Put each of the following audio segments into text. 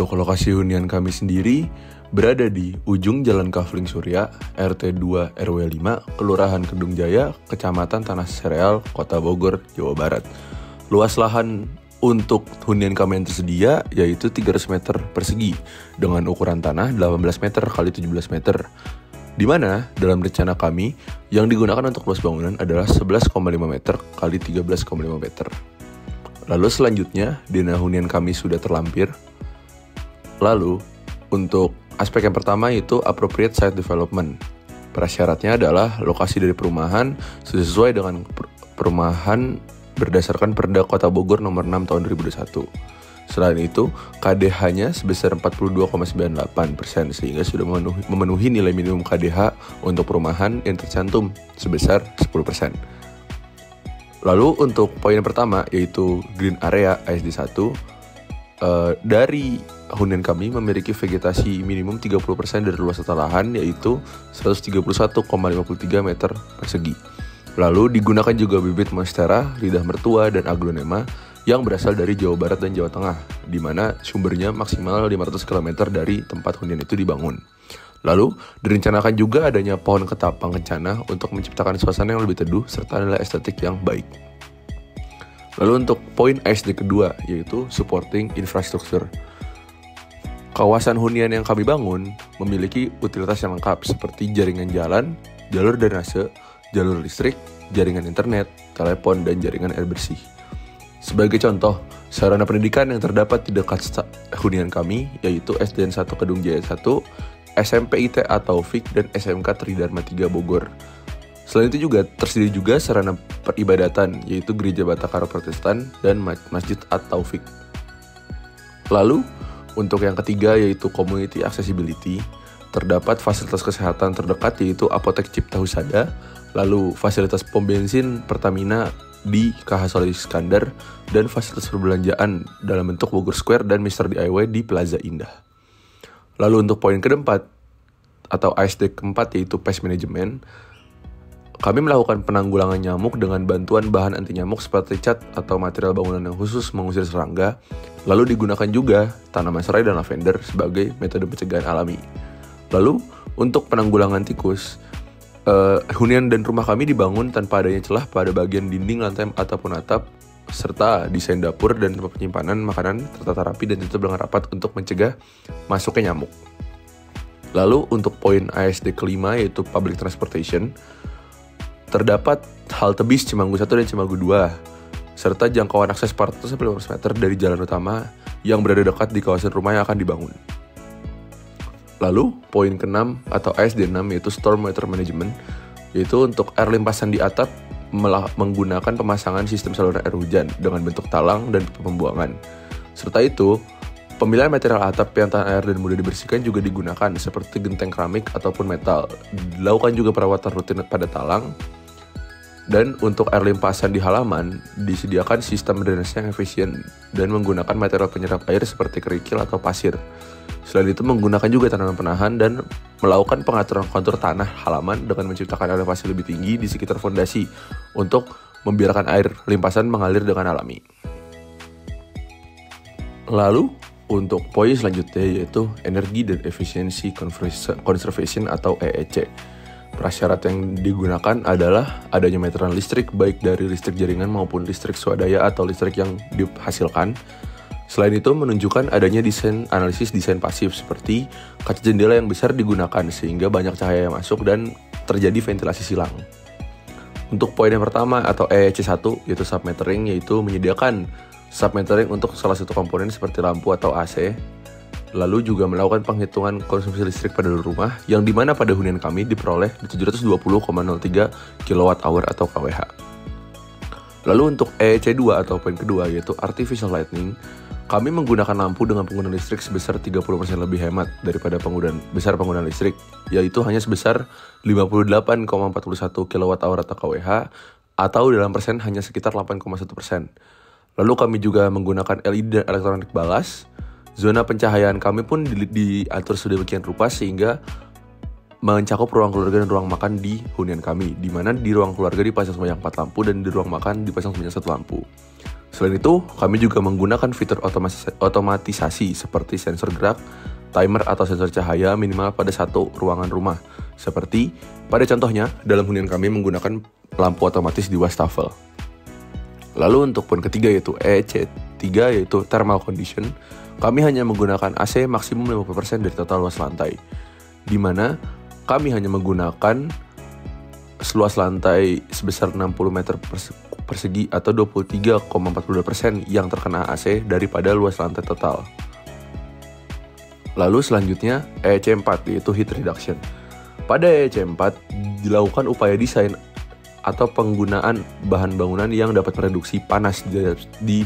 Untuk lokasi hunian kami sendiri berada di ujung Jalan Kafling Surya, RT 2 RW 5, Kelurahan Kedung Jaya, Kecamatan Tanah Sereal, Kota Bogor, Jawa Barat. Luas lahan untuk hunian kami yang tersedia yaitu 300 meter persegi dengan ukuran tanah 18 meter x 17 meter. Di mana dalam rencana kami yang digunakan untuk luas bangunan adalah 11,5 meter x 13,5 meter. Lalu selanjutnya, dana hunian kami sudah terlampir. Lalu, untuk aspek yang pertama yaitu appropriate site development. Prasyaratnya adalah lokasi dari perumahan sesuai dengan perumahan berdasarkan Perda Kota Bogor nomor 6 tahun 2021. Selain itu, KDH-nya sebesar 42,98% sehingga sudah memenuhi nilai minimum KDH untuk perumahan yang tercantum sebesar 10%. Lalu untuk poin pertama yaitu green area ASD 1, dari hunian kami memiliki vegetasi minimum 30% dari luas total lahan yaitu 131,53 meter persegi. Lalu digunakan juga bibit monstera, lidah mertua, dan aglonema yang berasal dari Jawa Barat dan Jawa Tengah, di mana sumbernya maksimal 500 km dari tempat hunian itu dibangun. Lalu, direncanakan juga adanya pohon ketapang kencana untuk menciptakan suasana yang lebih teduh serta nilai estetik yang baik. Lalu untuk poin ASD kedua, yaitu supporting infrastructure. Kawasan hunian yang kami bangun memiliki utilitas yang lengkap seperti jaringan jalan, jalur drainase, jalur listrik, jaringan internet, telepon, dan jaringan air bersih. Sebagai contoh, sarana pendidikan yang terdapat di dekat hunian kami yaitu SDN 1 Kedung Jaya 1, SMP ITA Taufik, dan SMK Tridharma 3 Bogor. Selain itu juga tersedia juga sarana peribadatan yaitu Gereja Batakara Protestan dan Masjid At-Taufik. Lalu, untuk yang ketiga yaitu community accessibility, terdapat fasilitas kesehatan terdekat yaitu Apotek Cipta Husada, lalu fasilitas pom bensin Pertamina di KH Soleh Iskandar, dan fasilitas perbelanjaan dalam bentuk Bogor Square dan Mr. DIY di Plaza Indah. Lalu untuk poin keempat atau ASD keempat yaitu pest management, kami melakukan penanggulangan nyamuk dengan bantuan bahan anti nyamuk seperti cat atau material bangunan yang khusus mengusir serangga. Lalu digunakan juga tanaman serai dan lavender sebagai metode pencegahan alami. Lalu untuk penanggulangan tikus, hunian dan rumah kami dibangun tanpa adanya celah pada bagian dinding, lantai, ataupun atap, serta desain dapur dan tempat penyimpanan makanan tertata rapi dan ditutup dengan rapat untuk mencegah masuknya nyamuk. Lalu untuk poin ASD kelima yaitu public transportation, terdapat halte bis Cimanggu 1 dan Cimanggu 2, serta jangkauan akses 400-500 meter dari jalan utama yang berada dekat di kawasan rumah yang akan dibangun. Lalu, poin ke-6 atau ASD 6 yaitu storm water management, yaitu untuk air limpasan di atap menggunakan pemasangan sistem saluran air hujan dengan bentuk talang dan pembuangan. Serta itu, pemilihan material atap yang tahan air dan mudah dibersihkan juga digunakan seperti genteng keramik ataupun metal. Dilakukan juga perawatan rutin pada talang. Dan untuk air limpasan di halaman, disediakan sistem drainase yang efisien dan menggunakan material penyerap air seperti kerikil atau pasir. Selain itu menggunakan juga tanaman penahan dan melakukan pengaturan kontur tanah halaman dengan menciptakan elevasi lebih tinggi di sekitar fondasi untuk membiarkan air limpasan mengalir dengan alami. Lalu untuk poin selanjutnya yaitu energi dan efisiensi conservation atau EEC. Prasyarat yang digunakan adalah adanya meteran listrik baik dari listrik jaringan maupun listrik swadaya atau listrik yang dihasilkan. Selain itu menunjukkan adanya analisis desain pasif seperti kaca jendela yang besar digunakan sehingga banyak cahaya yang masuk dan terjadi ventilasi silang. Untuk poin yang pertama atau EEC 1 yaitu submetering, yaitu menyediakan submetering untuk salah satu komponen seperti lampu atau AC. Lalu juga melakukan penghitungan konsumsi listrik pada rumah yang dimana pada hunian kami diperoleh di 720,03 kWh atau kWh. Lalu untuk EEC 2 atau poin kedua yaitu artificial lighting, kami menggunakan lampu dengan penggunaan listrik sebesar 30% lebih hemat daripada penggunaan listrik, yaitu hanya sebesar 58,41 kWh atau kWh, atau dalam persen hanya sekitar 8,1%. Lalu kami juga menggunakan LED dan elektronik balas. Zona pencahayaan kami pun diatur sedemikian rupa sehingga mencakup ruang keluarga dan ruang makan di hunian kami, di mana di ruang keluarga dipasang sebanyak 4 lampu dan di ruang makan dipasang sebanyak 1 lampu. Selain itu, kami juga menggunakan fitur otomatisasi seperti sensor gerak, timer atau sensor cahaya minimal pada satu ruangan rumah. Seperti pada contohnya, dalam hunian kami menggunakan lampu otomatis di wastafel. Lalu untuk poin ketiga yaitu EC3 yaitu thermal condition, kami hanya menggunakan AC maksimum 50% dari total luas lantai, di mana kami hanya menggunakan seluas lantai sebesar 60 meter persegi atau 23,42% yang terkena AC daripada luas lantai total. Lalu selanjutnya EC4 yaitu heat reduction. Pada EC4 dilakukan upaya desain atau penggunaan bahan bangunan yang dapat mereduksi panas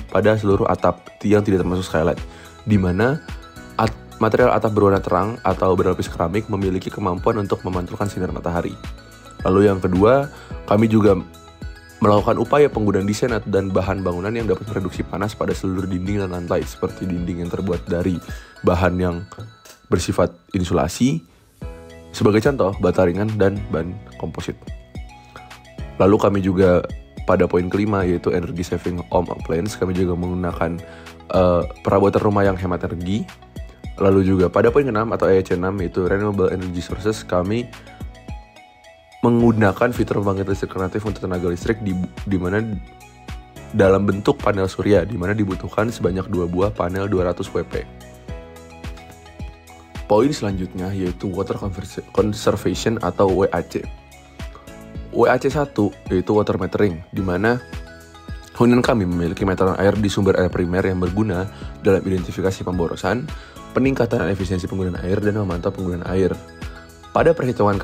pada seluruh atap yang tidak termasuk skylight, di mana material atap berwarna terang atau berlapis keramik memiliki kemampuan untuk memantulkan sinar matahari. Lalu yang kedua, kami juga melakukan upaya penggunaan desain dan bahan bangunan yang dapat mereduksi panas pada seluruh dinding dan lantai, seperti dinding yang terbuat dari bahan yang bersifat insulasi, sebagai contoh bata ringan dan ban komposit. Lalu kami juga pada poin kelima yaitu energy saving home appliance, kami juga menggunakan perabotan rumah yang hemat energi. Lalu juga pada poin ke-6 atau EC6 yaitu renewable energy sources, kami menggunakan fitur pembangkit listrik alternatif untuk tenaga listrik di mana dalam bentuk panel surya, di mana dibutuhkan sebanyak 2 buah panel 200 WP. Poin selanjutnya yaitu water conservation atau WAC. WAC 1 yaitu water metering, di mana hunian kami memiliki meteran air di sumber air primer yang berguna dalam identifikasi pemborosan, peningkatan efisiensi penggunaan air, dan memantau penggunaan air. Pada perhitungan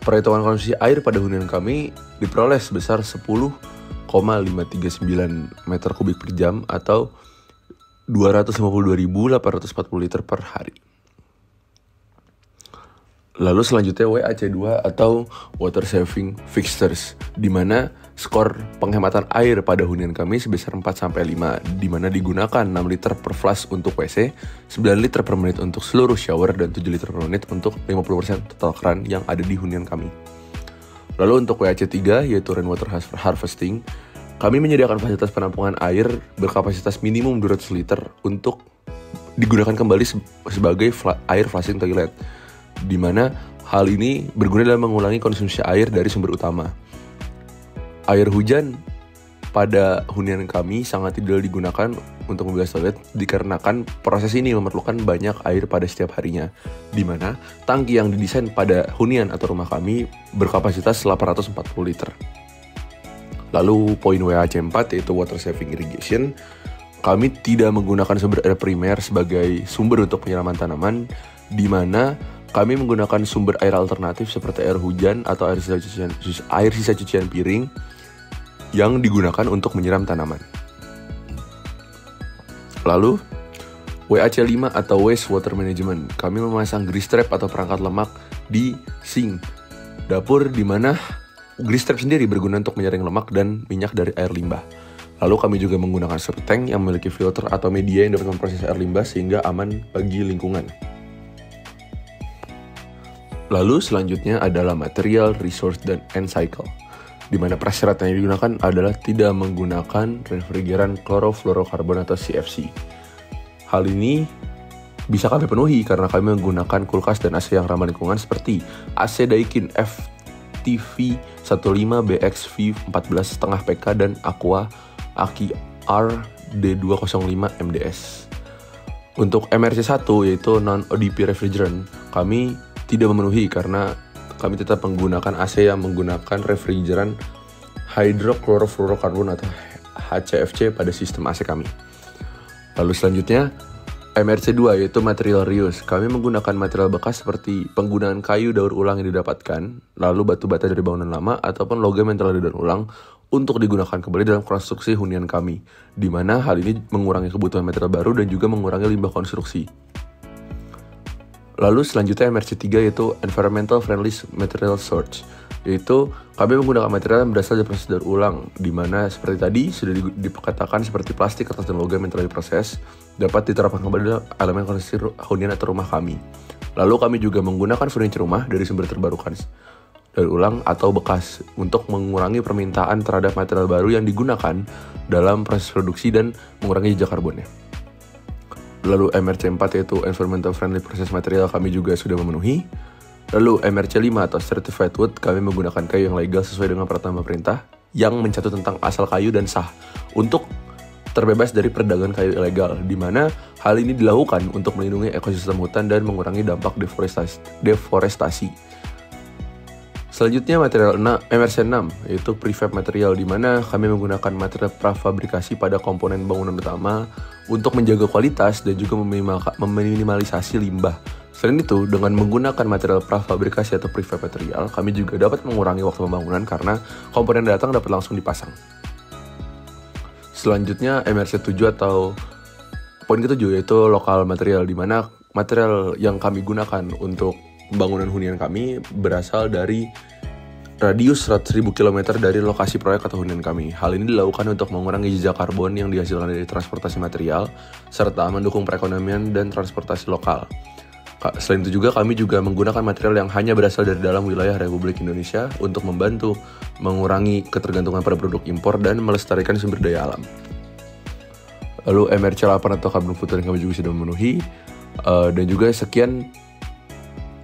konsumsi air pada hunian kami diperoleh sebesar 10,539 meter kubik per jam atau 252.840 liter per hari. Lalu selanjutnya WAC2 atau water saving fixtures, di mana skor penghematan air pada hunian kami sebesar 4-5, di mana digunakan 6 liter per flush untuk WC, 9 liter per menit untuk seluruh shower, dan 7 liter per menit untuk 50% total keran yang ada di hunian kami. Lalu untuk WAC3 yaitu rainwater harvesting, kami menyediakan fasilitas penampungan air berkapasitas minimum 200 liter untuk digunakan kembali sebagai air flushing toilet, di mana hal ini berguna dalam mengulangi konsumsi air dari sumber utama. Air hujan pada hunian kami sangat tidak digunakan untuk membilas toilet dikarenakan proses ini memerlukan banyak air pada setiap harinya, di mana tangki yang didesain pada hunian atau rumah kami berkapasitas 840 liter. Lalu poin WAC4 yaitu water saving irrigation, kami tidak menggunakan sumber air primer sebagai sumber untuk penyiraman tanaman, di mana kami menggunakan sumber air alternatif seperti air hujan atau air sisa cucian piring yang digunakan untuk menyiram tanaman. Lalu WAC5 atau waste water management, kami memasang grease trap atau perangkat lemak di sink dapur, di mana grease trap sendiri berguna untuk menyaring lemak dan minyak dari air limbah. Lalu kami juga menggunakan septic tank yang memiliki filter atau media yang dapat memproses air limbah sehingga aman bagi lingkungan. Lalu selanjutnya adalah material, resource, dan end cycle, di mana prasyarat yang digunakan adalah tidak menggunakan refrigeran klorofluorokarbon atau CFC. Hal ini bisa kami penuhi karena kami menggunakan kulkas dan AC yang ramah lingkungan seperti AC Daikin FTV 15BX V14,5 PK dan Aqua Aki RD205 MDS. Untuk MRC1 yaitu non-ODP refrigerant, kami tidak memenuhi karena kami tetap menggunakan AC yang menggunakan refrigeran hydrochlorofluorocarbon atau HCFC pada sistem AC kami. Lalu selanjutnya MRC2 yaitu material reuse. Kami menggunakan material bekas seperti penggunaan kayu daur ulang yang didapatkan, lalu batu bata dari bangunan lama ataupun logam yang telah didaur ulang untuk digunakan kembali dalam konstruksi hunian kami, di mana hal ini mengurangi kebutuhan material baru dan juga mengurangi limbah konstruksi. Lalu selanjutnya MRC3 yaitu Environmental Friendly Material Source, yaitu kami menggunakan material yang berasal dari proses daur ulang, di mana seperti tadi sudah dikatakan seperti plastik, kertas, dan logam yang telah diproses dapat diterapkan kembali dalam elemen konstruksi hunian atau rumah kami. Lalu kami juga menggunakan furniture rumah dari sumber terbarukan daur ulang atau bekas untuk mengurangi permintaan terhadap material baru yang digunakan dalam proses produksi dan mengurangi jejak karbonnya. Lalu MRC 4 yaitu Environmental Friendly Process Material kami juga sudah memenuhi. Lalu MRC 5 atau Certified Wood, kami menggunakan kayu yang legal sesuai dengan peraturan pemerintah yang mencatat tentang asal kayu dan sah untuk terbebas dari perdagangan kayu ilegal, di mana hal ini dilakukan untuk melindungi ekosistem hutan dan mengurangi dampak deforestasi. Selanjutnya material MRC 6 yaitu prefab material, di mana kami menggunakan material prafabrikasi pada komponen bangunan utama untuk menjaga kualitas dan juga meminimalisasi limbah. Selain itu, dengan menggunakan material prafabrikasi atau prefab material, kami juga dapat mengurangi waktu pembangunan karena komponen datang dapat langsung dipasang. Selanjutnya MRC 7 atau poin ke-7 yaitu lokal material, di mana material yang kami gunakan untuk pembangunan hunian kami berasal dari radius 100.000 km dari lokasi proyek atau hunian kami. Hal ini dilakukan untuk mengurangi jejak karbon yang dihasilkan dari transportasi material, serta mendukung perekonomian dan transportasi lokal. Selain itu juga kami juga menggunakan material yang hanya berasal dari dalam wilayah Republik Indonesia untuk membantu mengurangi ketergantungan pada produk impor dan melestarikan sumber daya alam. Lalu MRC 8 atau carbon footprint kami juga sudah memenuhi. Dan juga sekian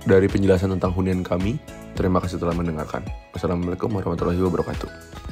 dari penjelasan tentang hunian kami. Terima kasih telah mendengarkan. Wassalamualaikum warahmatullahi wabarakatuh.